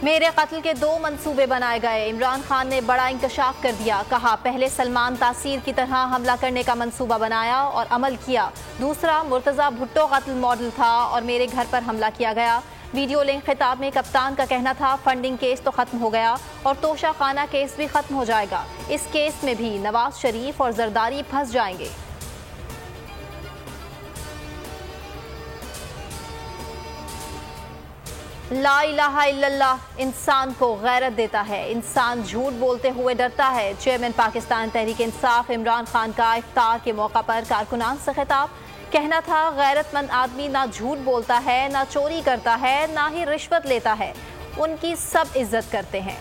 मेरे कत्ल के 2 मंसूबे बनाए गए। इमरान खान ने बड़ा इंकशाफ कर दिया। कहा, पहले सलमान तासीर की तरह हमला करने का मंसूबा बनाया और अमल किया। दूसरा मुर्तजा भुट्टो कत्ल मॉडल था और मेरे घर पर हमला किया गया। वीडियो लिंक खिताब में कप्तान का कहना था, फंडिंग केस तो खत्म हो गया और तोशा खाना केस भी खत्म हो जाएगा। इस केस में भी नवाज शरीफ और जरदारी फंस जाएंगे। ला इलाहा इल्लल्लाह इंसान को गैरत देता है, इंसान झूठ बोलते हुए डरता है। चेयरमैन पाकिस्तान तहरीक इंसाफ इमरान खान का इफ्तार के मौका पर कारकुनान से खिताब। कहना था, गैरतमंद आदमी ना झूठ बोलता है, ना चोरी करता है, ना ही रिश्वत लेता है। उनकी सब इज्जत करते हैं।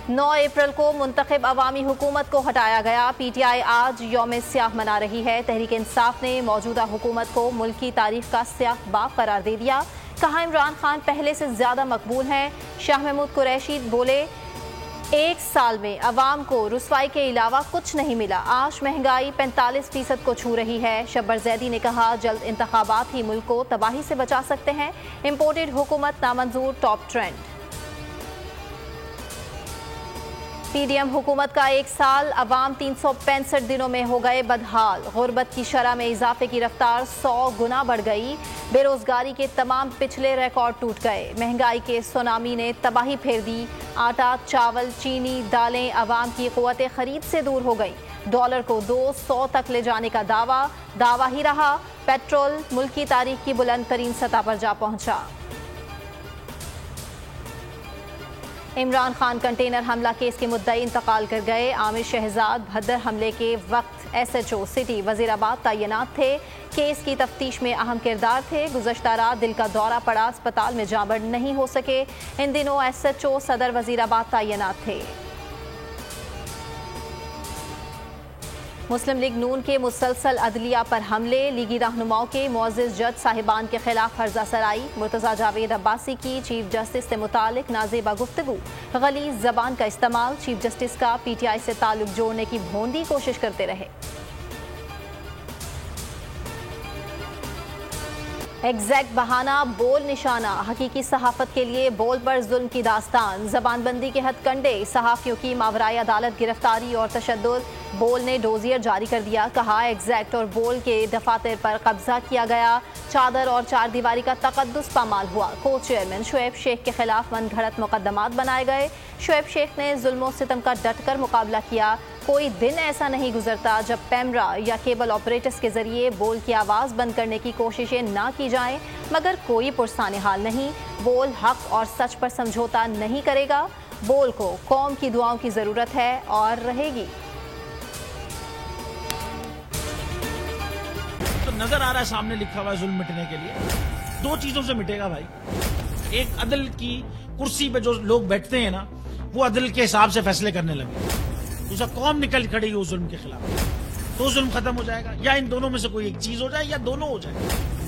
9 अप्रैल को मुंतखब अवामी हुकूमत को हटाया गया। PTI आज यौम स्याह मना रही है। तहरीक इंसाफ ने मौजूदा हुकूमत को मुल्क की तारीख का स्याह बाब करार दे दिया। कहा, इमरान खान पहले से ज्यादा मकबूल हैं। शाह महमूद कुरैशी बोले, 1 साल में अवाम को रुसवाई के अलावा कुछ नहीं मिला। आज महंगाई 45% को छू रही है। शब्बर जैदी ने कहा, जल्द इंतखाबात ही मुल्क को तबाही से बचा सकते हैं। इम्पोर्टेड हुकूमत नामंजूर, टॉप ट्रेंड। PDM हुकूमत का 1 साल, अवाम 365 दिनों में हो गए बदहाल। गुर्बत की शरह में इजाफे की रफ्तार 100 गुना बढ़ गई। बेरोजगारी के तमाम पिछले रिकॉर्ड टूट गए। महंगाई के सुनामी ने तबाही फेर दी। आटा, चावल, चीनी, दालें अवाम की क़ुव्वत खरीद से दूर हो गई। डॉलर को 200 तक ले जाने का दावा ही रहा। पेट्रोल मुल्क की तारीख की बुलंद तरीन सतह पर जा पहुंचा। इमरान खान कंटेनर हमला केस के मुद्दई इंतकाल कर गए। आमिर शहजाद भद्दर हमले के वक्त SHO सिटी वजीराबाद तैनात थे। केस की तफ्तीश में अहम किरदार थे। गुज़श्ता रात दिल का दौरा पड़ा, अस्पताल में जाबड़ नहीं हो सके। इन दिनों SHO सदर वजीराबाद तैनात थे। मुस्लिम लीग नून के मुसलसल अदलिया पर हमले। लीगी रहनुमाओं के मुअज़्ज़िज़ जज साहिबान के खिलाफ हर्जा सराई। मुर्तज़ा जावेद अब्बासी की चीफ जस्टिस से मुतालिक नाज़ेबा गुफ्तगू। गलीज़ ज़बान का इस्तेमाल। चीफ जस्टिस का PTI से ताल्लुक जोड़ने की भोंदी कोशिश करते रहे। एग्जैक्ट बहाना, बोल निशाना। हकीकी सहाफत के लिए बोल पर जुल्म की दास्तान। जबानबंदी के हथकंडे। सहाफ़ियों की मावराई अदालत गिरफ्तारी और तशद्दुद। बोल ने डोजियर जारी कर दिया। कहा, एग्जैक्ट और बोल के दफातर पर कब्जा किया गया। चादर और चार दीवारी का तकद्दुस पामाल हुआ। को चेयरमैन शुएब शेख के खिलाफ मनगढ़ंत मुकदमात बनाए गए। शुएब शेख ने जुल्म सितम का डटकर मुकाबला किया। कोई दिन ऐसा नहीं गुजरता जब पैमरा या केबल ऑपरेटर्स के जरिए बोल की आवाज़ बंद करने की कोशिशें ना की जाएं, मगर कोई पुरसाने हाल नहीं। बोल हक और सच पर समझौता नहीं करेगा। बोल को कौम की दुआओं की ज़रूरत है और रहेगी। तो नजर आ रहा है सामने लिखा हुआ है, जुल्म मिटने के लिए 2 चीजों से मिटेगा भाई। एक, अदल की कुर्सी पे जो लोग बैठते हैं ना, वो अदल के हिसाब से फैसले करने लगे। दूसरा, कौम निकल खड़ी उस जुल्म के खिलाफ, तो जुल्म खत्म हो जाएगा। या इन दोनों में से कोई एक चीज हो जाए या दोनों हो जाए।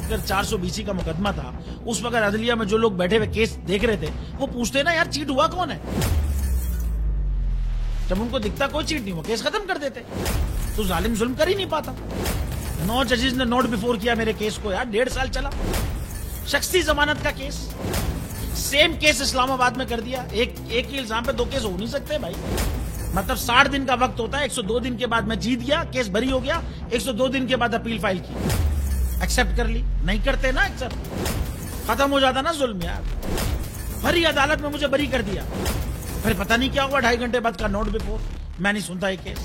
अगर 420 का मुकदमा था, उस वक्त अदलिया में जो लोग बैठे हुए केस देख रहे थे, वो पूछते ना, यार चीट हुआ कौन है। जब उनको दिखता कोई चीट नहीं हुआ, केस खत्म कर देते। तो जालिम जुल्म कर ही नहीं पाता। 9 जजेस ने नोट बिफोर किया मेरे केस को, यार 1.5 साल चला। शख्सी जमानत का केस, सेम केस इस्लामाबाद में कर दिया। एक ही इल्जाम पे 2 केस हो नहीं सकते भाई। मतलब 60 दिन का वक्त होता है। 102 दिन के बाद मैं जीत गया, केस बरी हो गया। 102 दिन के बाद अपील फाइल की, एक्सेप्ट कर ली। नहीं करते ना एक्सेप्ट, खत्म हो जाता ना जुल्म यार। भरी अदालत में मुझे बरी कर दिया, फिर पता नहीं क्या हुआ, 2.5 घंटे बाद का नोट बिफोर। मैं नहीं सुनता ये केस,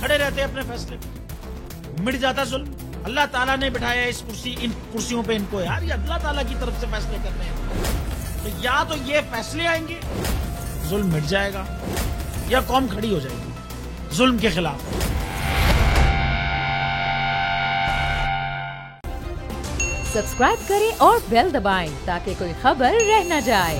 खड़े रहते अपने फैसले पे, मिट जाता जुल्म। अल्लाह ताला ने बिठाया इन कुर्सियों पे इनको यार, ये अल्लाह ताला की तरफ से फैसले करने हैं। तो या तो ये फैसले आएंगे, जुल्म मिट जाएगा, या कौम खड़ी हो जाएगी जुल्म के खिलाफ। सब्सक्राइब करें और बेल दबाएं ताकि कोई खबर रह न जाए।